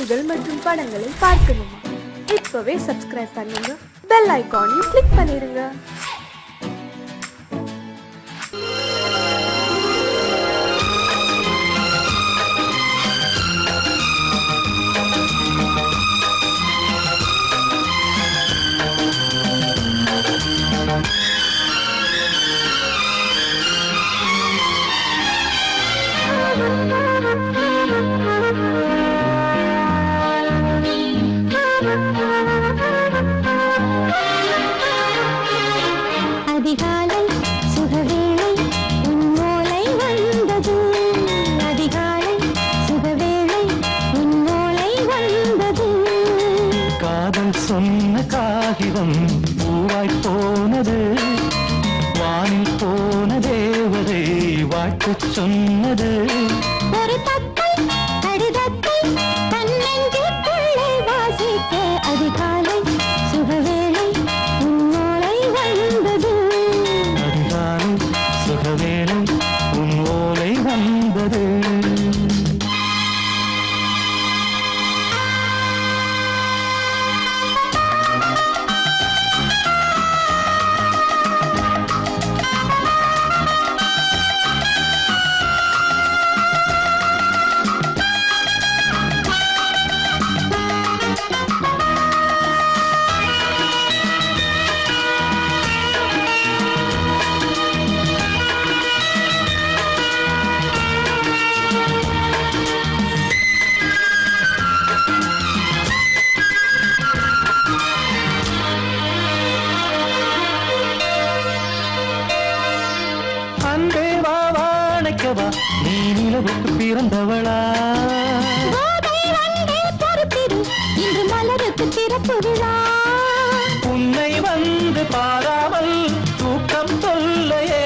நிகழ்ச்சிகள் மற்றும் படங்களை பார்க்கணுமா? இப்பவே சப்ஸ்கிரைப் பண்ணுங்க, பெல் ஐகானையும் கிளிக் பண்ணிருங்க. அதிகாலை சுகவேளை உன்னோலை வந்தது, அதிகாலை சுகவேளை உன்னோலை வந்தது. காதல் சொன்ன காகிதம் பூவாய் போனது, வானில் போன தேவதை வாழ்த்து சொன்னது. ஒரு தத்தை கடிதத்தை தன்னெஞ்சுக்குள்ளே வாசிக்க, அதிகாலை சுகவேளை உன்னோலை வந்தது, அதிகாலை சுகவேளை உன் ஓலை வந்தது. அன்பே வா வாழைக்கவா, நீ நிலவுக்கு பிறந்தவளா? கோதை வந்தே பொறுப்பிரு, இன்று மலருக்கு திறப்பு விழா. உன்னை வந்து பாராமல் தூக்கம் தொல்லையே,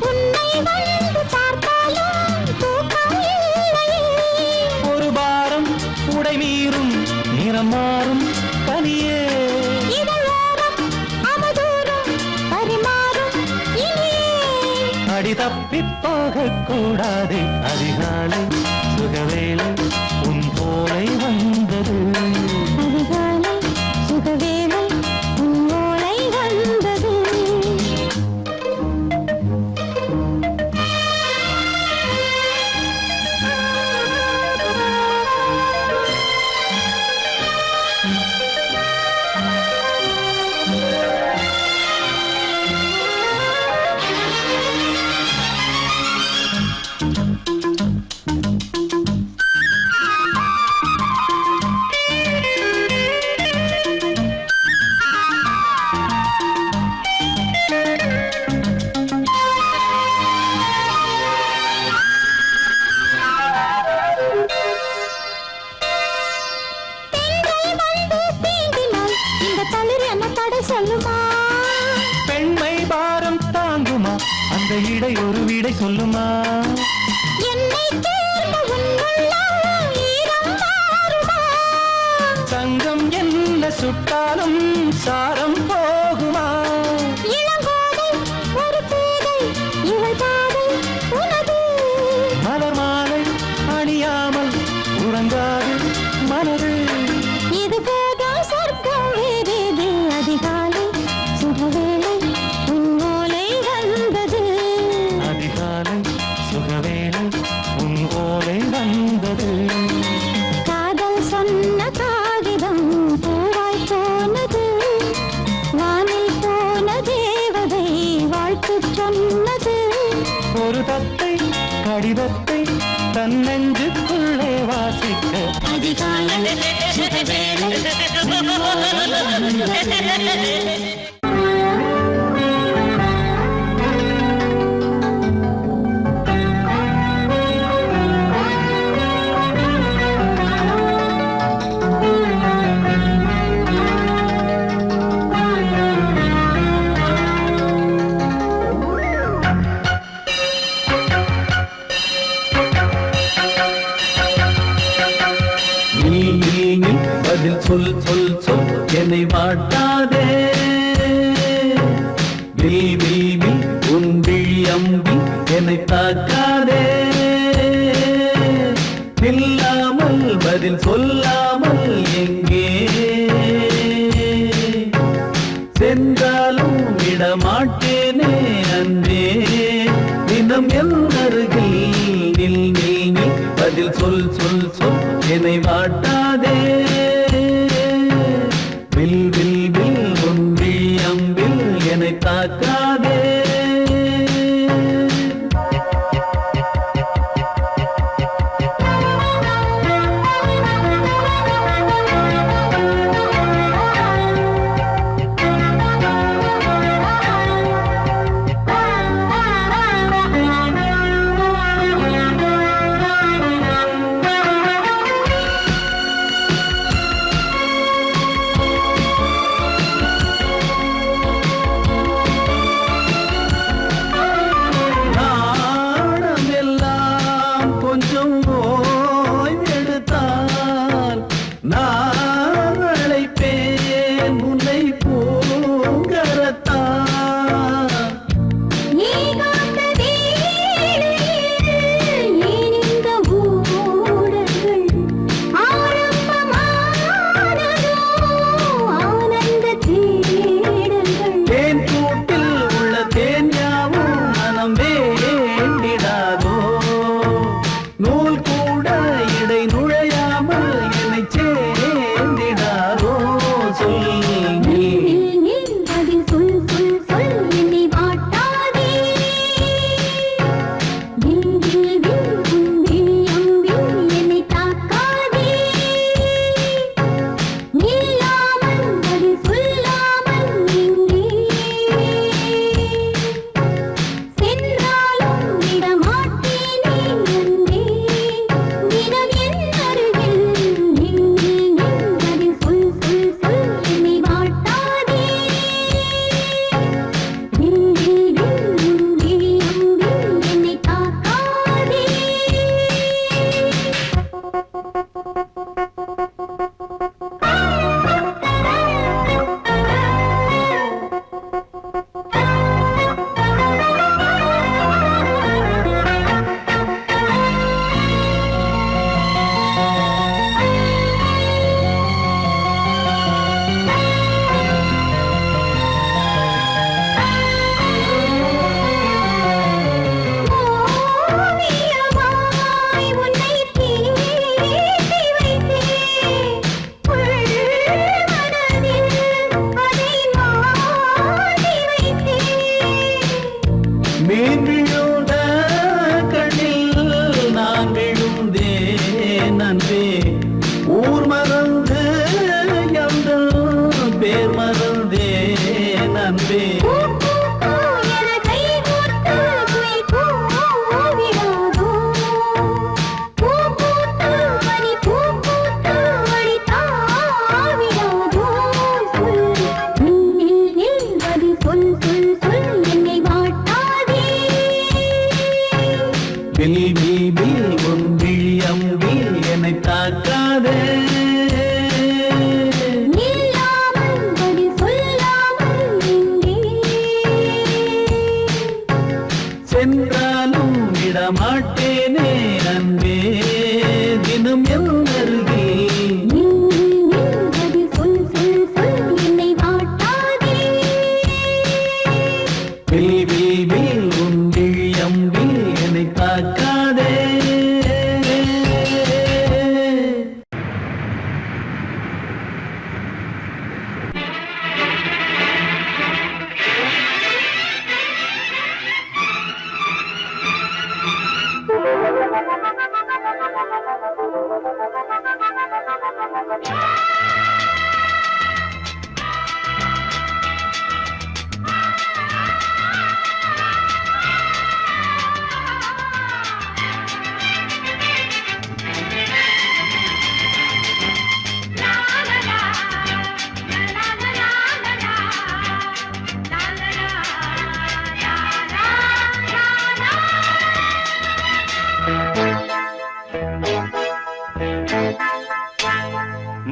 உன்னை வந்து பார்த்தாலும் தூக்கம் இல்லையே. ஒரு பாரம் உடை மீறும் நிறம் மாறும் தனியே. இதழோரம் அவதூறம் பரிமாறும் இனியே. அடி தப்பி போகக் கூடாது, அதிகாலை சுகவேளை உன் போலை வந்தது, அதிகாலை சுகவேளை உன்னோலை வந்தது. தென்றல் வந்து தீண்டினால் இந்த தளிர் என்ன தடை சொல்லுமா? பெண்மை பாரம் தாங்குமா, அந்த இடை ஒரு விடை சொல்லுமா? என்னை தேர்ந்த உன் உள்ளம் ஈரம் மாறுமா? தங்கம் என்ன சுட்டாலும் சாரம் போகுமா? இளங்கோதை ஒரு பேதை, இவள் பாதை உனது. மலர் மாலை அணியாமல் உறங்காது மனது. இது போதும் சொர்க்கம் வேறேது, அதிகாலை சுகவேளை உன்னோலை வந்தது, அதிகாலை சுகவேளை உன் ஓலை வந்தது. காதல் சொன்ன காகிதம் பூவாய் போனது, வானில் போன தேவதை வாழ்த்து சொன்னது. ஒரு தத்தை கடிதத்தை தன்னெஞ்சுக்குள்ளே வாசிக்க, அதிகாலை சுகவேளை உன்னோலை வந்தது. பதில் சொல் சொல் சொல் என்னை வாட்டாதே. வில் வில் வில் உன் விழி அம்பி என்னை தாக்காதே. நில்லாமல் பதில் சொல்லாமல் எங்கே சென்றாலும் விடமாட்டேனே அன்பே தினம் என் அருகில் நில் நில் நில் பதில் சொல் சொல் சொல் என்னை வாட்டாதே வில் வில் வில் ஒன்றி அம்பில் என்னை தாக்காதே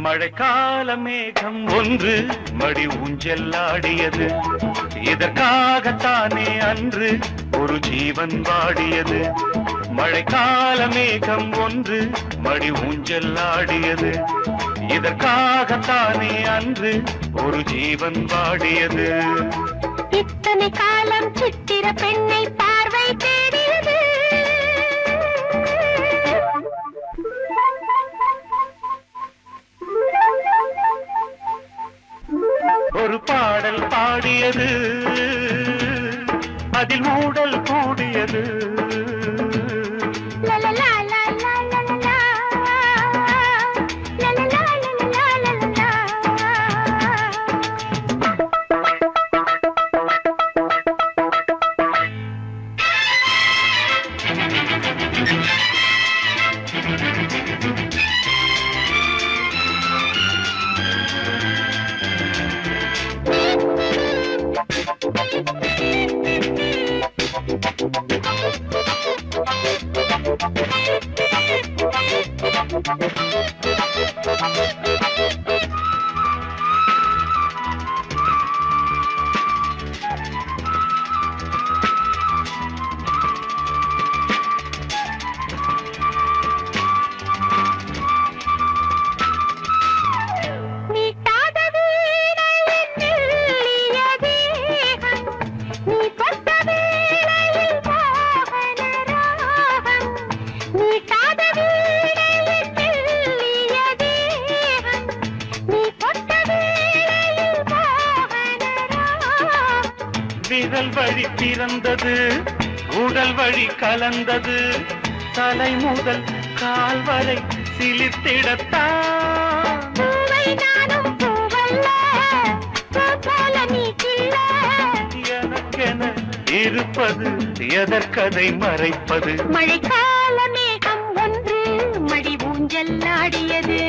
மழைக்கால மேகம் ஒன்று மடி ஊஞ்செல்லாடியது. இதற்காகத்தானே அன்று ஒரு ஜீவன் வாடியது. மழைக்கால மேகம் ஒன்று மடி ஊஞ்சல் ஆடியது. இதற்காகத்தானே அன்று ஒரு ஜீவன் வாடியது. இத்தனை காலம் சித்திர பெண்ணை பார்வை தேடியது. ஒரு பாடல் பாடியது, அதில் ஊடல் கூடியது. லலலா லலலா லலலா லலலா லலலா லலலா. நீட்டாத வீணையின் மெல்லிய தேகம், நீ தொட்ட வேளையில் மோகன ராகம். நீட்டாத வீணையின் மெல்லிய தேகம், நீ தொட்ட வேளையில் மோகன ராகம். விரல் வழி பிறந்தது, உடல் வழி கலந்தது. தலை முதல் கால் வரை சிலிர்த்திடத்தான். பூவை நானும் பூவல்ல, பூ போல நீ கிள்ள. எனக்கென இருப்பது எதற்கதை மறைப்பது. மழைக்கால மேகம் ஒன்று மடி ஊஞ்சல் ஆடியது.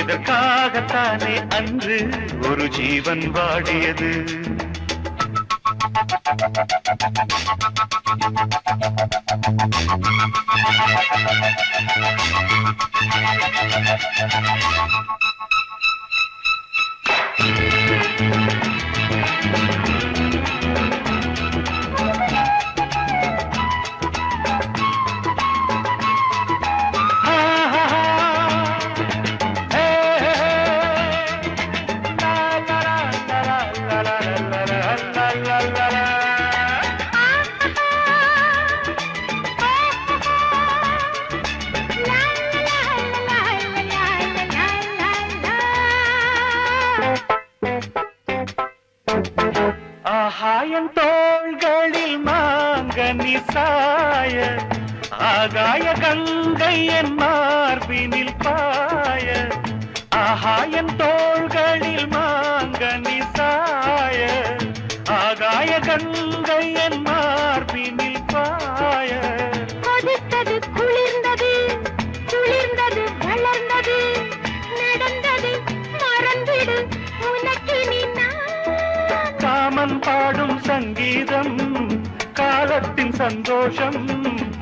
இதற்காகத்தானே அன்று ஒரு ஜீவன் வாடியது. ஆகாயன் தோள்களில் மாங்கனி சாய, ஆகாய கங்கை என் மார்பினில் பாய. ஆகாயன் தோள்களில் மாங்கனி சாய, ஆகாய கங்கை என் மார்பினில் பாய. கொதித்தது குளிர்ந்தது, குளிர்ந்தது வளர்ந்தது, நடந்தது மறந்திடு உனக்கு நீ நான். காமன் பாடும் சங்கீதம், காலத்தின் சந்தோஷம்.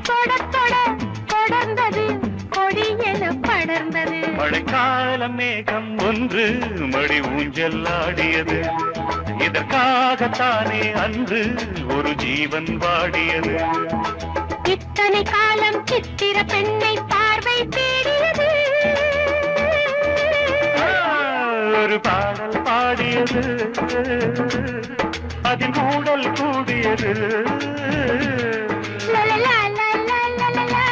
தொட தொட தொடர்ந்தது, கொடி என படர்ந்தது. மழைக்கால மேகம் ஒன்று மடி ஊஞ்சல் ஆடியது. இதற்காகத்தானே அன்று ஒரு ஜீவன் வாடியது. இத்தனை காலம் சித்திர பெண்ணை பார்வை தேடியது. ஒரு பாடல் பாடியது, அதில் ஊடல் கூடியது. லலலா லலலா லலலா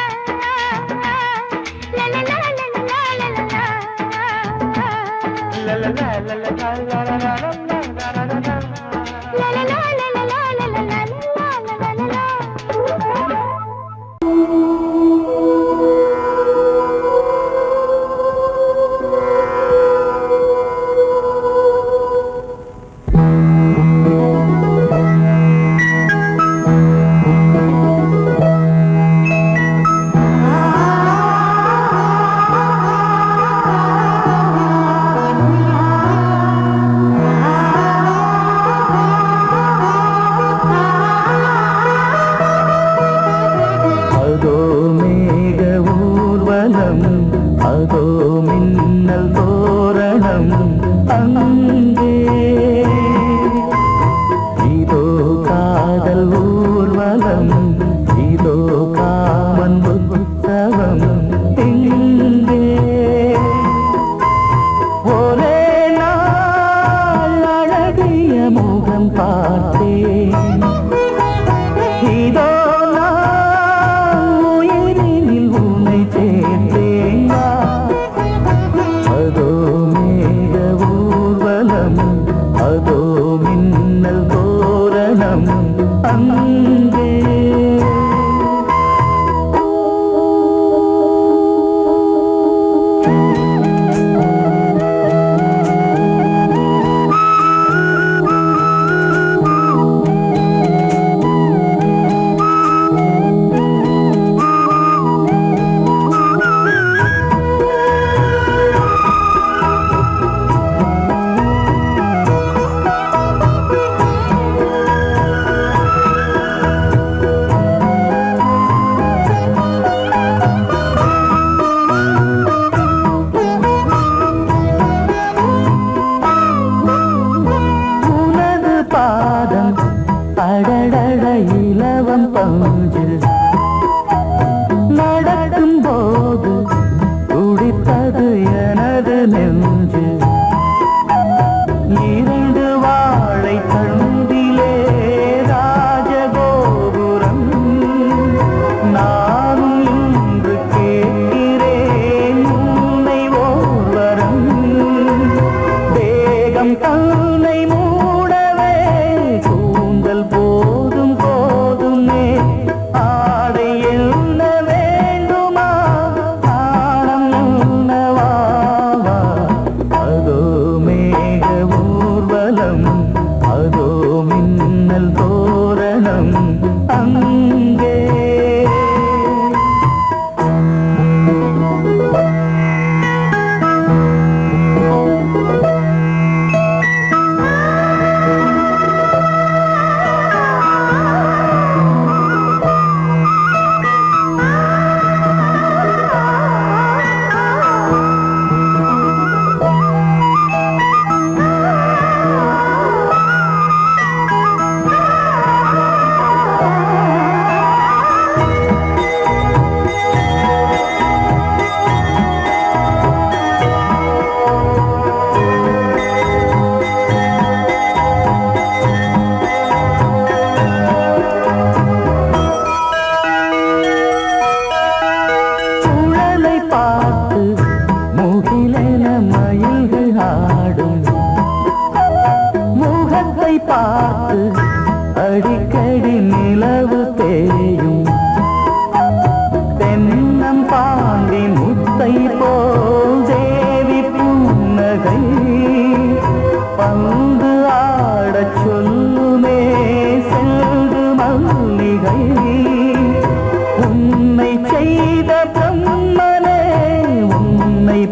லலலா லலலா லலலா. அதோ மின்னல் தோரணம் அங்கே இதோ காதல் ஊர்வலம் இதோ காமன்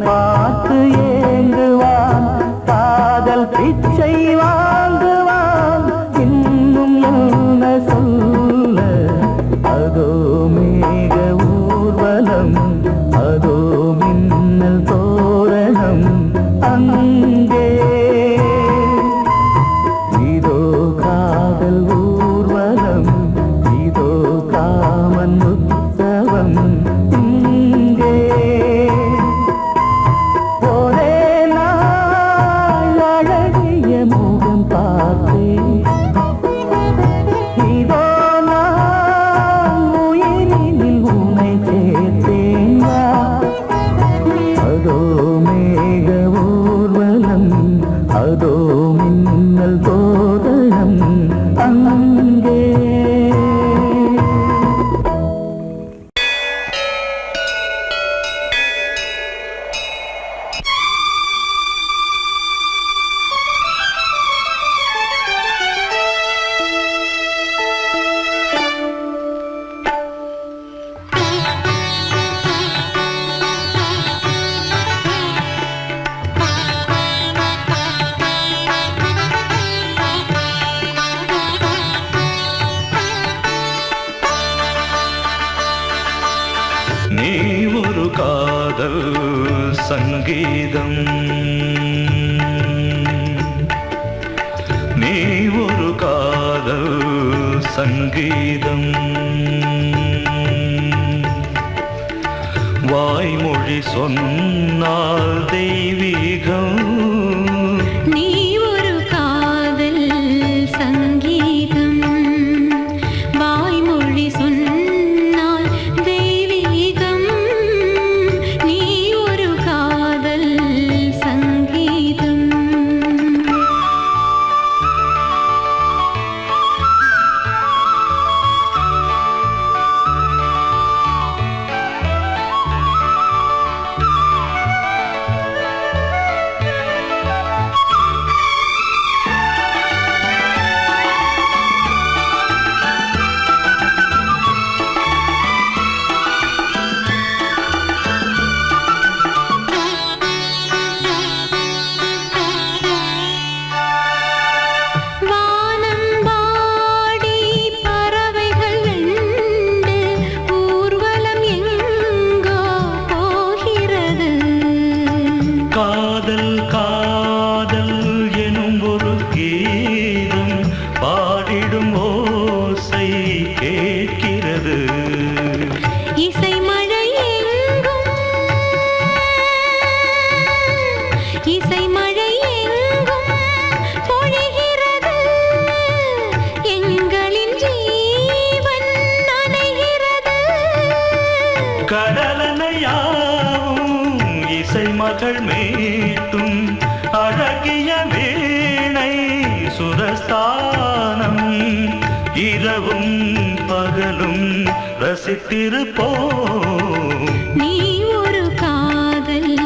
பார்த்து ஏங்குவான், காதல் பிச்சை வாங்குவான். இன்னும் என்ன சொல்ல? அதோ மேக ஊர்வலம், அதோ மின்னல் தோரணம் அங்கே. இதோ காதல் ஊர்வலம், இதோ காமன் உற்சவம் இங்கே. ஒரே நாள் அழகிய முகம் பார்த்தேன், இதோ நான் உயிரினில் உன்னை சேர்த்தேன். அதோ மேக ஊர்வலம், அதோ மின்னல் தோரணம் அங்கே. நீ ஒரு காதல் சங்கீதம், நீ ஒரு காதல் சங்கீதம். வாய்மொழி சொன்னால் தெய்வீகம். நீ ஒரு காதல் சங்கீதம், வாய்மொழி சொன்னால் தெய்வீகம். நீ ஒரு காதல் சங்கீதம். காதல் காதல் எனும் ஒரு கீதம் பாடிடும் ஓசை கேட்கிறது. இசை மழை எங்கும், இசை மழை எங்கும் பொழிகிறது. எங்களின் ஜீவன் நனைகிறது. கடலனையாவும் இசை மகள் மீட்டும் அழகிய வீணை சுரஸ்தானம். இரவும் பகலும் ரசித்திருப்போம். நீ ஒரு காதல்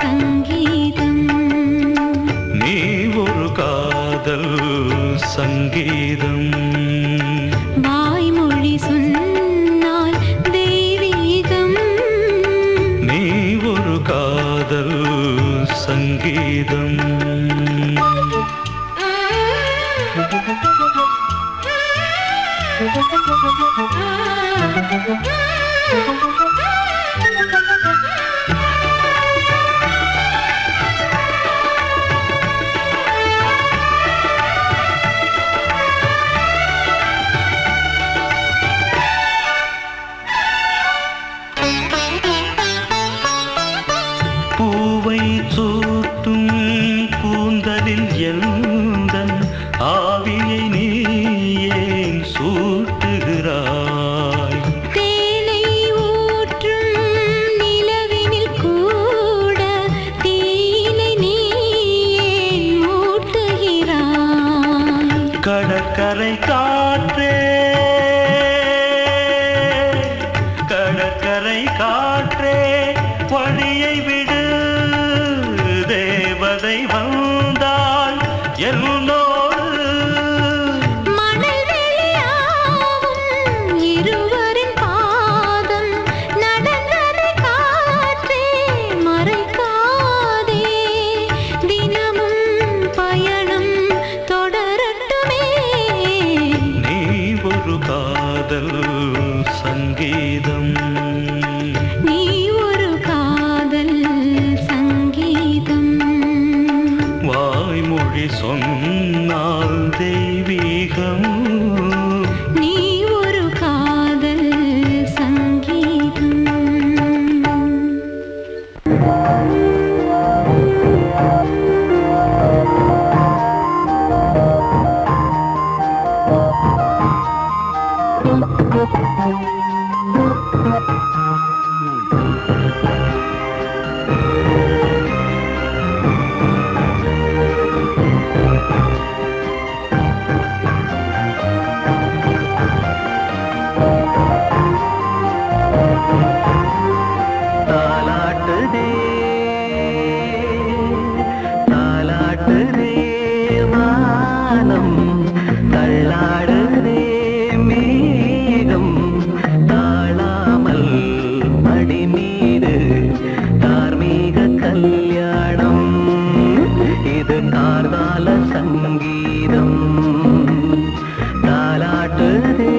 சங்கீதம், நீ ஒரு காதல் சங்கீதம். வாய்மொழி சொன்னால் தெய்வீகம். நீ ஒரு காதல் சங்கீதம். பூவை சூட்டும் கூந்தலில் எந்தன் ஆவியை நீ ஏன் சூட்டுகிறாய்? தேனை ஊற்றும் நிலவினில் கூட தீனை நீ ஏன் மூட்டுகிறாய்? கடற்கரை காற்றே, கடற்கரை காற்றே வழியை விடு. தேவதை வந்தால் என்னோடு மணல் வெளியாகும் இருவரின் பாதம் நடந்ததை காற்றே மறைக்க கல்யாணம் தள்ளாடுதே மேகம் தாழாமல் மடி மீது தார்மீக கல்யாணம் இது கார்கால சங்கீதம் தாலாட்டுதே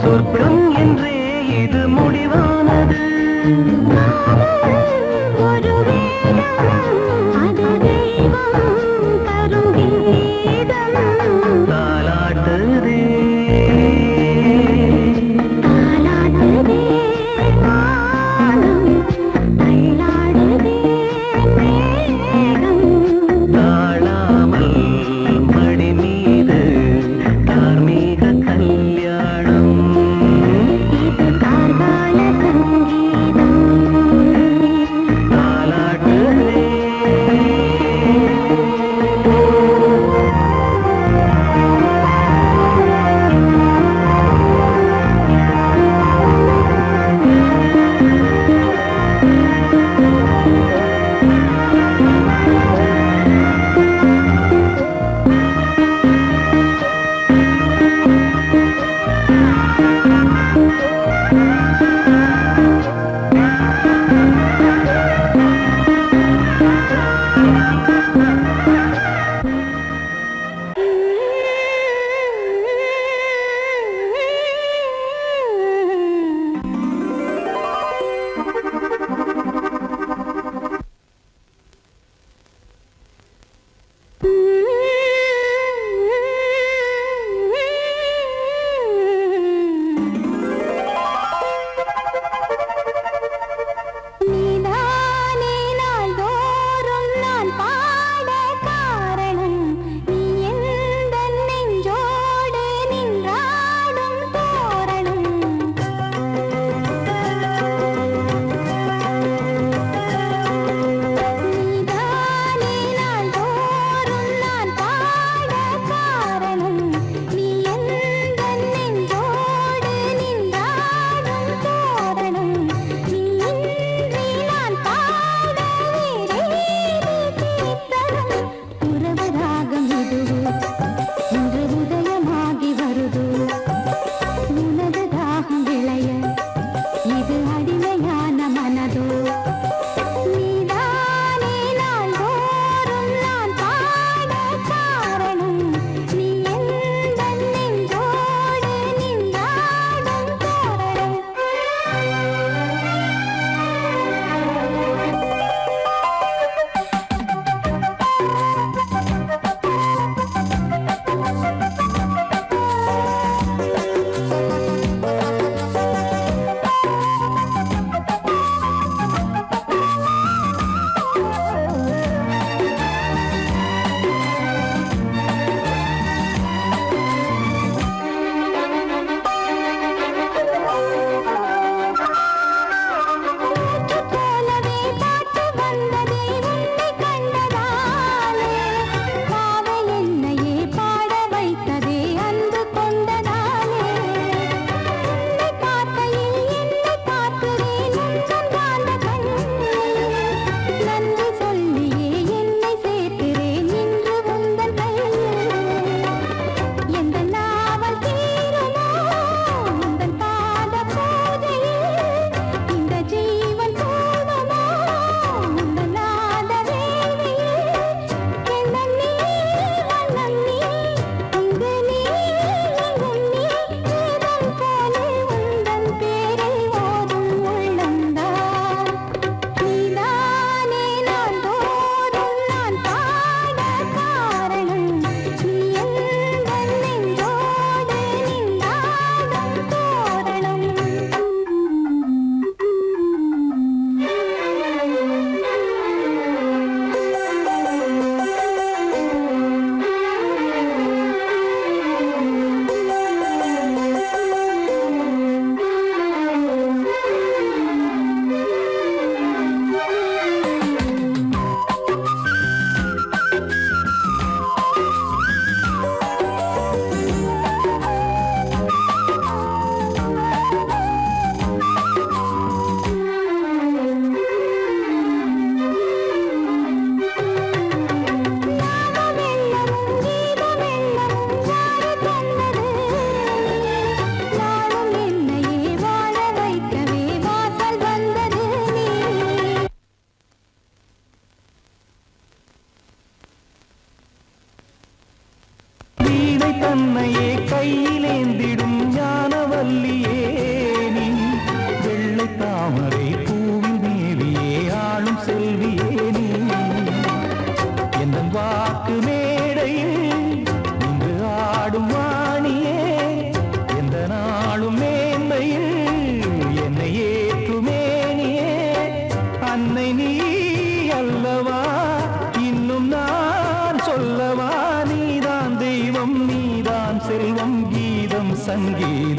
சொர்க்கம் என்றே இது முடிவானது. ஒரு வேதம் அது தெய்வம் தரும் கீதம். தாலாட்டுதே தாலாட்டுதே வானம், தள்ளாடுதே மேகம். தாழாமல் மடி மீது தார்மீக கல்யாணம். இது கார்கால சங்கீதம்.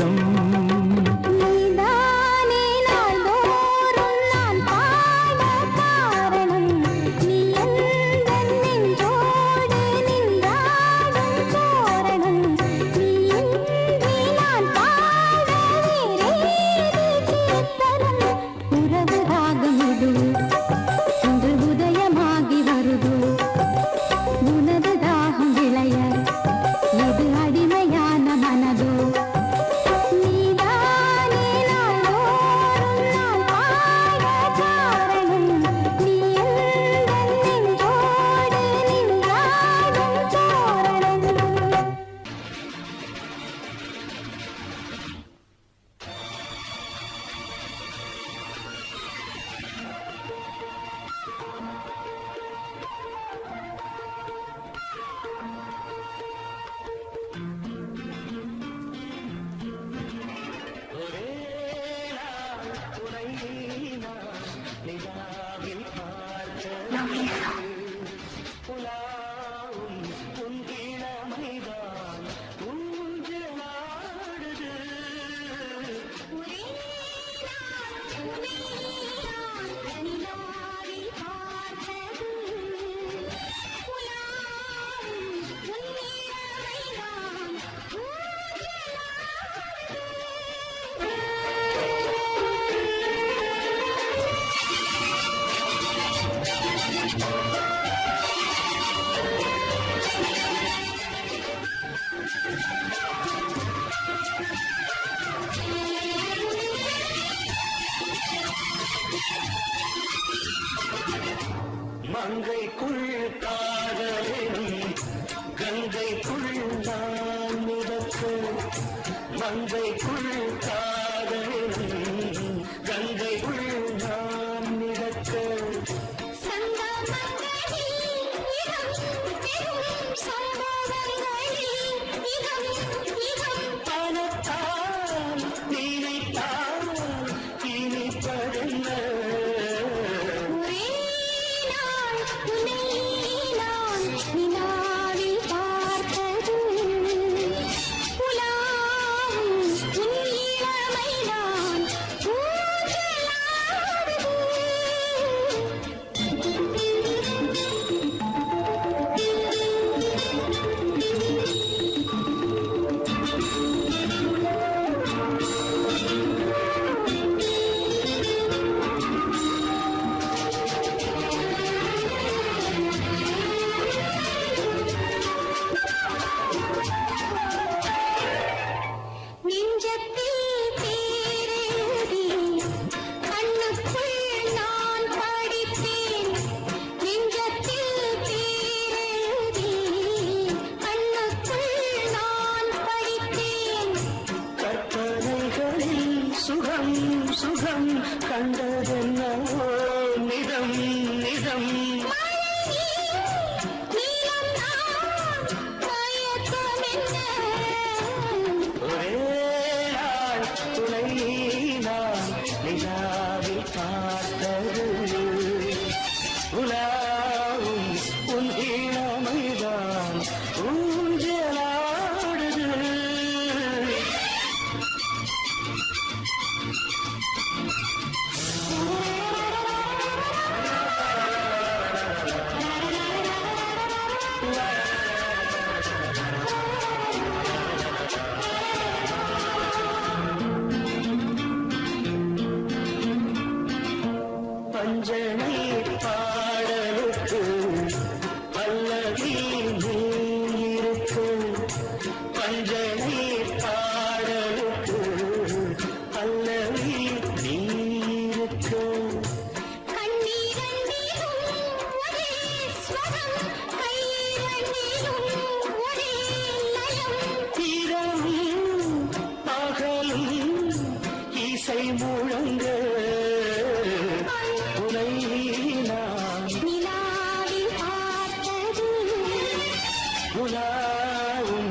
கீதம் நீதானே நாள்தோறும் நான் பாட காரணம் நீ எந்தன் நெஞ்சோடு நின்றாடும் தோரணம் நீ இன்றி நான் பாட வேறேது கீர்த்தனம் உறவு ராகம் இது இன்று உதயமாகி வருது உனது தாகம் விளைய இது அடிமையான மனதோ நீதானே நாள்தோறும் நான் பாட காரணம் நீ எந்தன் நெஞ்சோடு நின்றாடும் தோரணம் மங்கைக்குள் காதலும் கங்கைக்குள் நான் மிதக்க மங்கைக்குள் காதலும் கங்கைக்குள் நான் மிதக்க பணத்தால் நினைத்தால் இனிப்பதென்ன சுகம் சுகம் கண்டதென்னவோ நிதம் நிதம் ஒரே நாள் துணை நான் நிலாவில் பார்த்தது உலாவும் உன் இளமைதான் ஊஞ்சலாடுது பஞ்சனை பாடலுக்கு பல்லவி நீருக்கு பஞ்சனை பாடலுக்கு பல்லவி நீருக்கு இரவும் பகலும் இசை முழங்க உனை நான் உலாவும்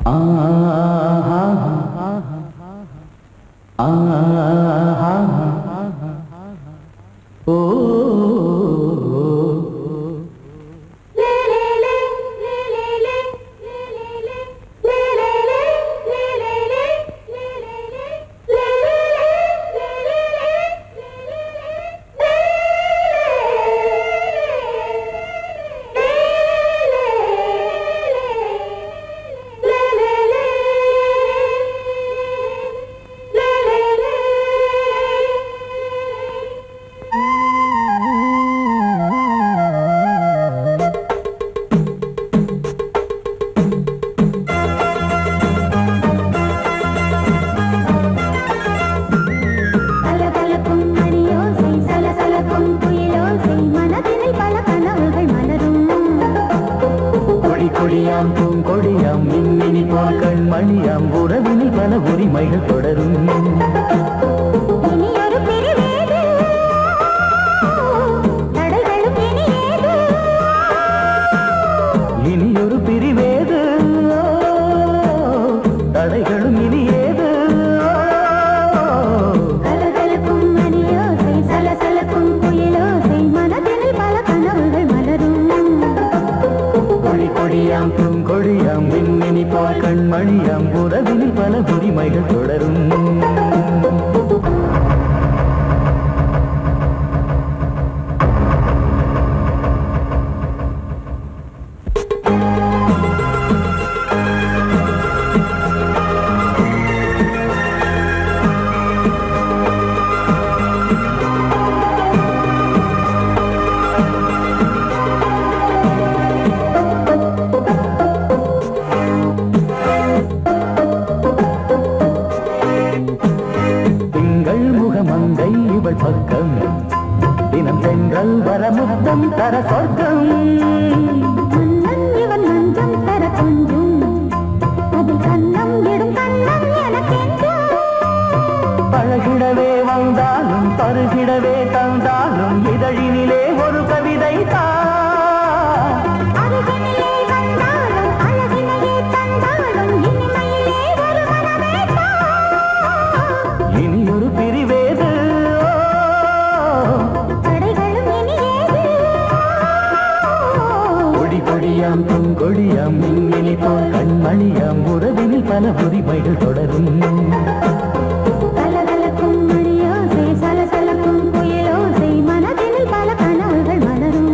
ஆஹா ஓ கொடியாம் பூங்கொடியாம் மின்மினி போல் கண்மணியாம் உறவினில் பல உரிமைகள் தொடரும் இனியொரு பிரிவேது தடைகளும் இனி ஏது கொடியாம் பூங்கொடியாம் மின்மினி போல் கண்மணியாம் உறவினில் பல உரிமைகள் தொடரும் மங்கை இவள் பக்கம் தினம் சென்றல் வர முத்தம் தர சொர்க்கம் இவன் மஞ்சம் தர கொஞ்சம் அதில் கண்ணம் இடும் கண்ணம் எனக்கென்றும் பழகிடவே வந்தாலும் பருகிடவே தந்தாலும் இதழினிலே ஒரு கவிதை அருகினிலே வந்தாலும் அழகினையே தந்தாலும் இனிமையிலே ஒரு மனமே இனியொரு பிரிவேது கொடி கொடியாம் பூங்கொடியாம் மின்மினி போல் கண்மணியாம் உறவினில் பல உரிமைகள் தொடரும் கலகலக்கும் மணியோசை சலசலக்கும் புயலோசை மனதினில் பல கனவுகள் மலரும்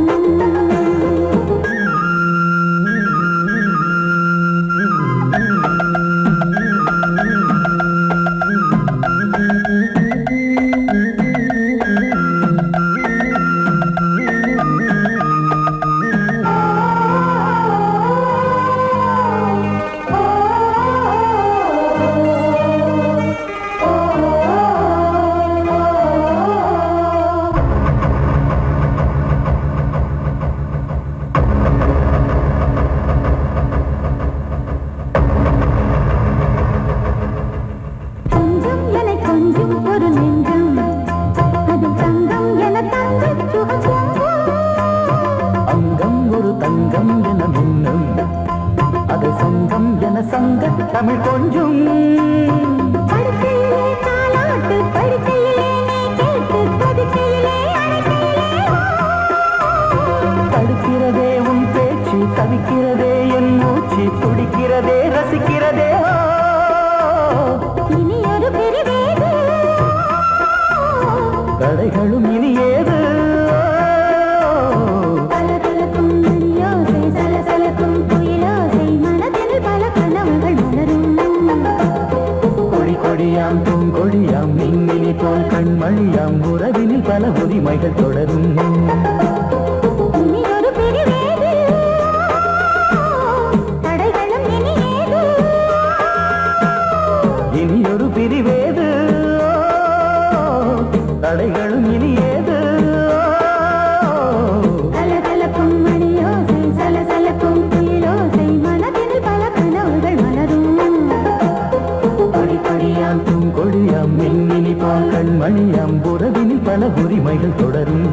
தமிழ் கொஞ்சம் தடுக்கிறதே உன் பேச்சு தவிக்கிறதே என் மூச்சு துடிக்கிறதே ரசிக்கிறதே இனியொரு பிரிவேது தடைகளும் இனி ஏது கொடியாம் பூங்கொடியாம் மின்மினி போல் கண்மணியாம் உறவினில் பல உரிமைகள் தொடரும் இனியொரு பிரிவேது தடைகளும் இனி ஏது இனியொரு பிரிவேது தடைகளும் இனி ஏது கலகலக்கும் மணியோசை சலசலக்கும் புயலோசை மனதினில் பல கனவுகள் மலரும் கொடியாம் பூங்கொடியாம் மின்மினி போல் கண்மணியாம் உறவினில் பல உரிமைகள் தொடரும்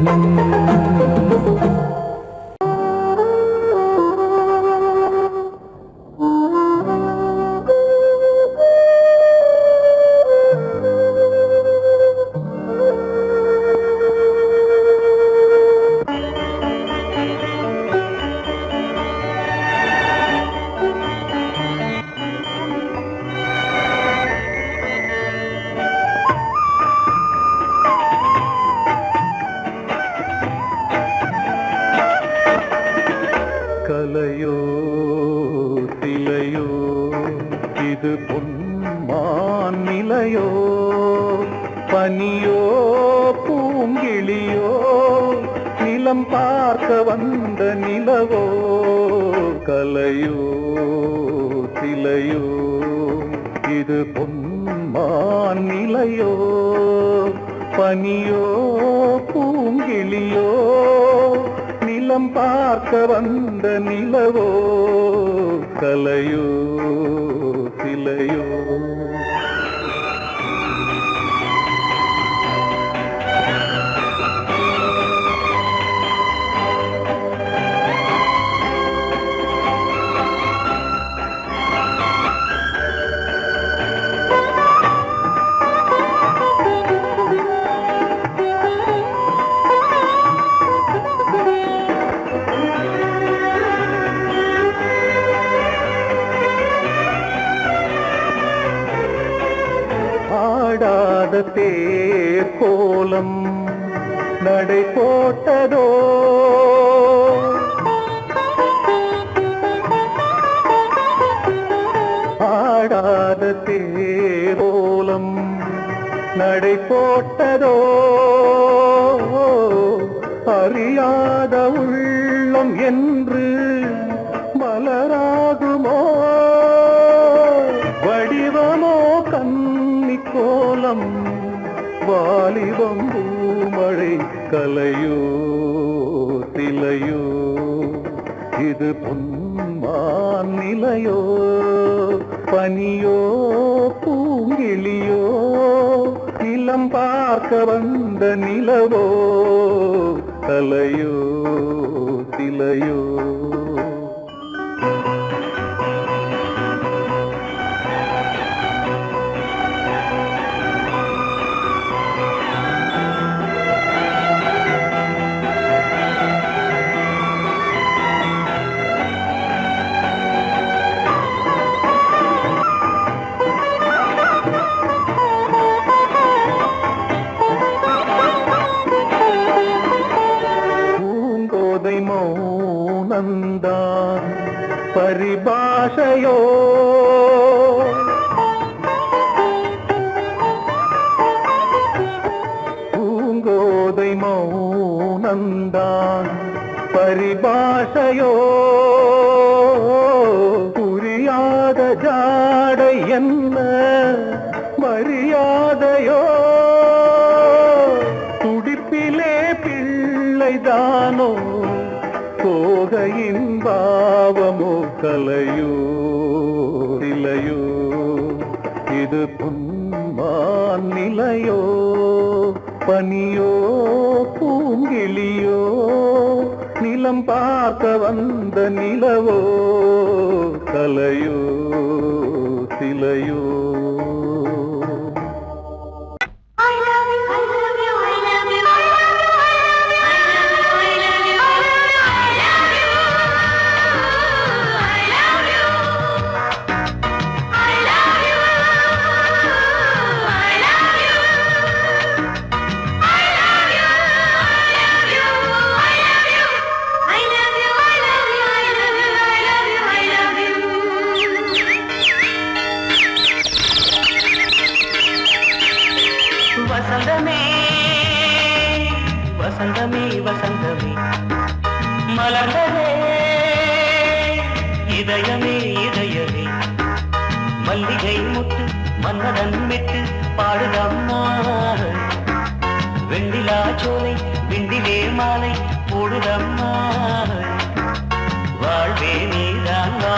நிலையோ பனியோ பூங்கிளியோ நிலம் பார்க்க வந்த நிலவோ கலையோ சிலையோ இது பொன்மான் நிலையோ பனியோ பூங்கிளியோ நிலம் பார்க்க வந்த நிலவோ கலையோ சிலையோ ஆடாத தேர் கோலம் நடை போட்டதோ ஆடாத தேர் கோலம் நடை போட்டதோ அறியாத உள்ளம் என்று மலராகுமோ வடிவமோ கன்னி கோலம் வாலிபம் பூமழை கலையோ சிலையோ இது பொன்மான் நிலையோ பனியோ பூங்கிளியோ நிலம் பார்க்க வந்த நிலவோ கலையோ சிலையோ மௌனந்தான் பரிபாஷையோ பூங்கோதை மௌனந்தான் பரிபாஷையோ புரியாத ஜாடை என்ன மரியாதையோ துடிப்பிலே பிள்ளைதானோ கோகையின் பாவமோ கலையோ சிலையோ இது பொன்மான் நிலையோ பனியோ பூங்கிளியோ நிலம் பார்க்க வந்த நிலவோ கலையோ சிலையோ வசந்தமே வசந்தமே வசந்தமே மலர்ந்ததே இதயமே இதயமே மல்லிகை முட்டு மன்னதன் விட்டு பாடுதம்மா வெண்ணிலா சோலை விண்டிலே மாலை போடுதம்மா வாழ்வே நீதான் வா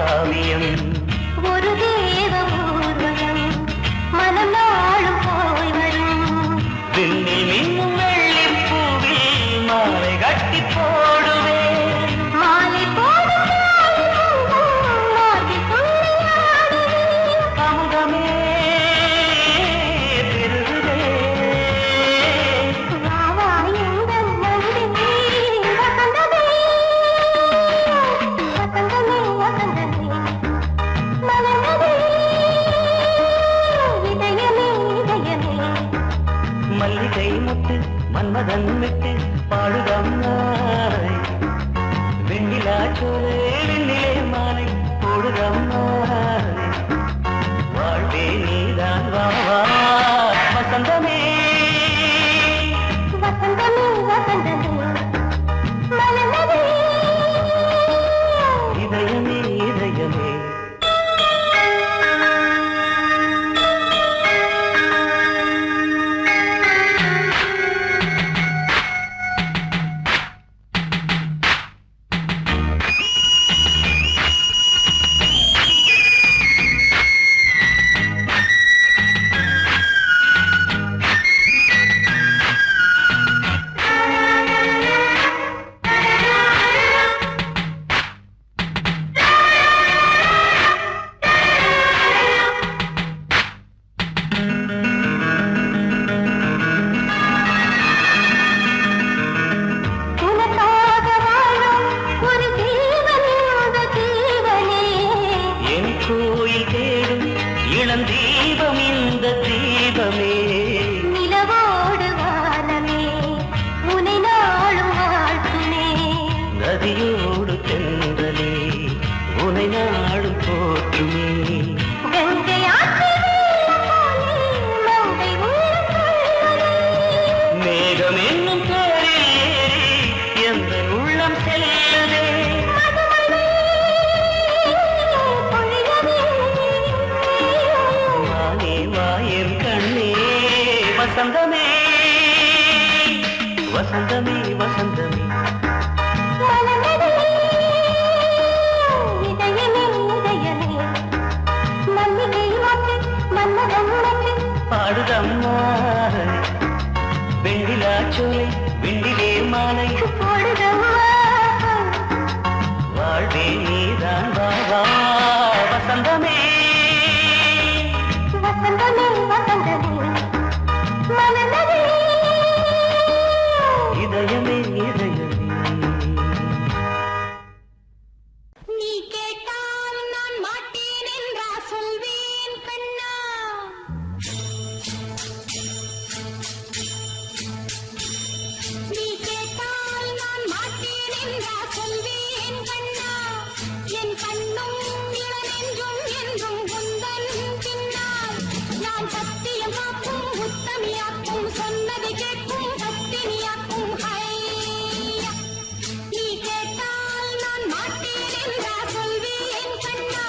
காவியம் ஒரு தேவ ஊர்வலம் மனம் நாளும் போய் வரும் விண்ணில் மின்னும் வெள்ளி பூவில் மாலை கட்டி போடுவேன் மாலை போடும் மார்கழி துள்ளியாடுவேன் அமுதமே பெருகுதே வா வா எங்கள் நந்தினி வசந்தமே வசந்தமே வசந்தமே மலர்ந்ததே இதயமே இதயமே மல்லிகை முத்து மன்மதன் விட்டு பாடுதம்மாய் வெண்ணிலா சோலை வெண்ணிலே மாலை போடுதம்மாய் வாழ்வே நீதான் வா வா வசந்தமே வசந்தமே வசந்தமே மலர்ந்ததே இதயமே இதயமே உனக்காக வாழும் ஒரு ஜீவன் இந்த ஜீவனே என் கோயில் தேடும் இளம் தீபம் இந்த தீபமே நிலவோடு வானமே உனை நாளும் வாழ்த்துமே நதியோடு தென்றலே உனை நாடும் போற்றுமே கங்கை ஆற்று வெள்ளம் போலே மங்கை உள்ளம் கொள்ளுதே. மேகம் என்னும் பேரில் ஏறி எந்த உள்ளம் செல்லுதே மதுமலை பொழியவே. வானே வாயன் கண்ணே வசந்தமே வசந்தமே வசந்தமே மலர்ந்ததே இதயமே இதயமே மல்லிகை மொட்டு மன்மதன் மொட்டு பாடுதம்மா வெண்ணிலா சோலை வெண்ணிலே மாலை போடுதம்மா வாழ்வே நீதான் வா வா வசந்தமே வசந்தமே வசந்தமே மலர்ந்ததே இதயமே இதயமே நீ கேட்டால் நான் மாட்டேன் என்றா சொல்வேன் கண்ணா நீ கேட்டால் நான் மாட்டேன் என்றா சொல்வேன் கண்ணா என் கண்ணும் இளநெஞ்சும் என்றும் உந்தன் பின்னால் நான் சத்தியம் காக்கும் உத்தமியாக்கும் சொன்னதை கேட்கும் பத்தினியாக்கும் ஹையா நீ கேட்டால் நான் மாட்டேன் என்றா சொல்வேன் கண்ணா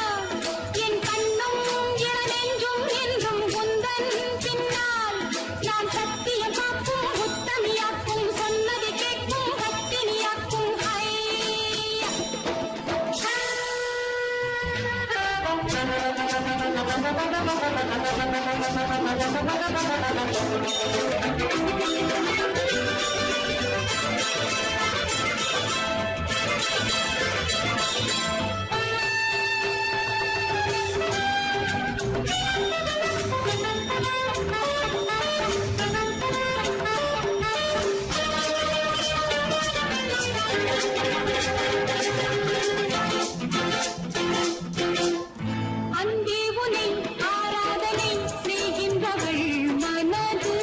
என் கண்ணும் இளநெஞ்சும் என்றும் உந்தன் பின்னால் நான் சத்தியம் காக்கும் உத்தமியாக்கும் சொன்னதை கேட்கும் பத்தினியாக்கும் ஹையா அன்பே உனை ஆராதனை செய்கின்றவள் மனது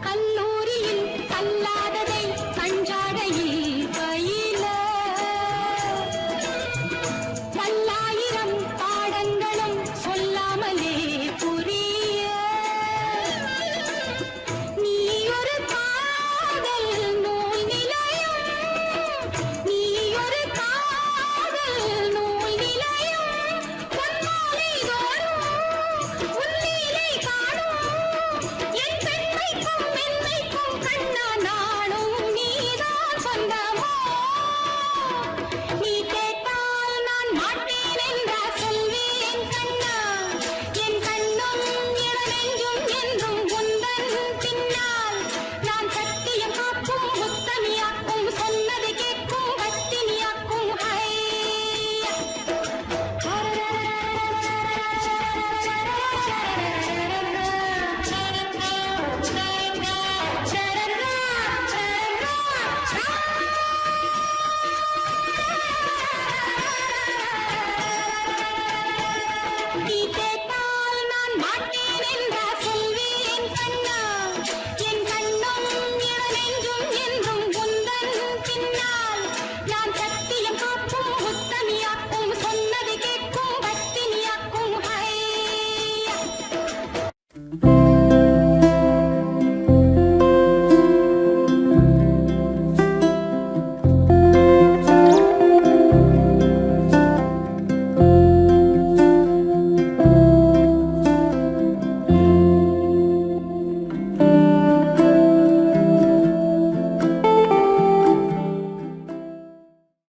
கல்லூரியில் கல்லாததை கஞ்சாடையில் பயில பல்லாயிரம் பாடங்களும் சொல்லாமலே புரிய நீ ஒரு காதல் நூல் நிலையம் நீ ஒரு காதல் நூல் நிலையம் பொன்மாலை தோறும் உன்னிலை காணும் என் பெண்மைக்கும் மென்மைக்கும் கண்ணா நானும் நீதான் சொந்தமோ நீ கேட்டால் நான் மாட்டேன் என்றா சொல்வேன் கண்ணா என் கண்ணும் என் நெஞ்சும் என்றும் உந்தன் பின்னால் நான் சத்தியம் காக்கும் முத்தமியா